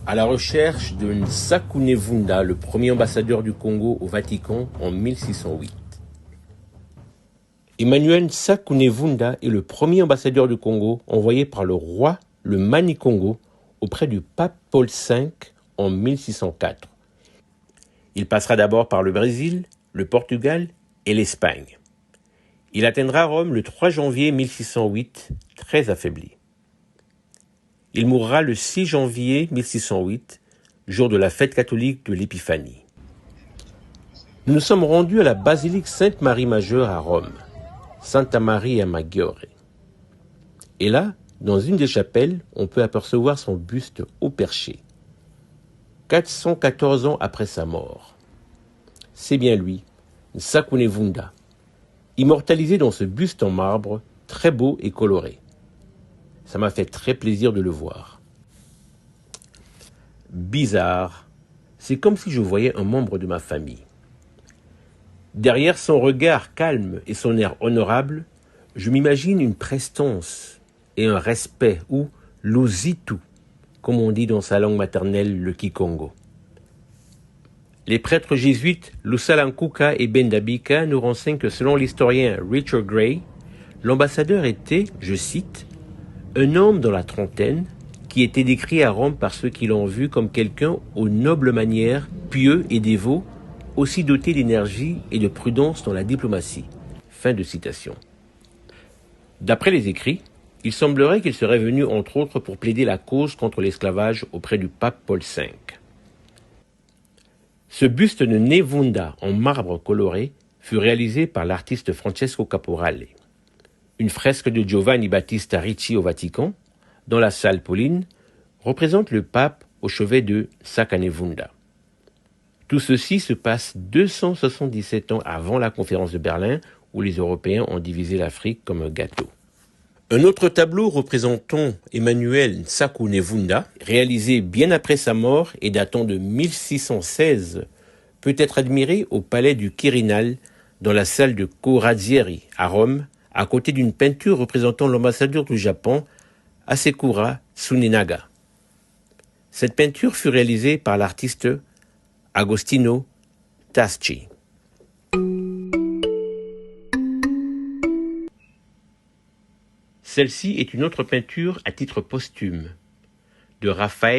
À la recherche de Nsakunevunda, le premier ambassadeur du Congo au Vatican en 1608. Emmanuel Nsakunevunda est le premier ambassadeur du Congo envoyé par le roi le Mani-Congo auprès du pape Paul V en 1604. Il passera d'abord par le Brésil, le Portugal et l'Espagne. Il atteindra Rome le 3 janvier 1608, très affaibli. Il mourra le 6 janvier 1608, jour de la fête catholique de l'Épiphanie. Nous nous sommes rendus à la basilique Sainte-Marie-Majeure à Rome, Santa Maria Maggiore. Et là, dans une des chapelles, on peut apercevoir son buste haut perché, 414 ans après sa mort. C'est bien lui, Nsakunevunda, immortalisé dans ce buste en marbre, très beau et coloré. Ça m'a fait très plaisir de le voir. Bizarre, c'est comme si je voyais un membre de ma famille. Derrière son regard calme et son air honorable, je m'imagine une prestance et un respect, ou l'ositu, comme on dit dans sa langue maternelle, le Kikongo. Les prêtres jésuites Lusalankuka et Bendabika nous renseignent que selon l'historien Richard Gray, l'ambassadeur était, je cite, un homme dans la trentaine qui était décrit à Rome par ceux qui l'ont vu comme quelqu'un aux nobles manières, pieux et dévot, aussi doté d'énergie et de prudence dans la diplomatie. Fin de citation. D'après les écrits, il semblerait qu'il serait venu entre autres pour plaider la cause contre l'esclavage auprès du pape Paul V. Ce buste de Nevunda en marbre coloré fut réalisé par l'artiste Francesco Caporale. Une fresque de Giovanni Battista Ricci au Vatican, dans la salle Pauline, représente le pape au chevet de Nsakunevunda. Tout ceci se passe 277 ans avant la conférence de Berlin, où les Européens ont divisé l'Afrique comme un gâteau. Un autre tableau représentant Emmanuel Nsakunevunda, réalisé bien après sa mort et datant de 1616, peut être admiré au palais du Quirinal, dans la salle de Corazzieri à Rome, à côté d'une peinture représentant l'ambassadeur du Japon, Hasekura Tsunenaga. Cette peinture fut réalisée par l'artiste Agostino Tasci. Celle-ci est une autre peinture à titre posthume de Raphaël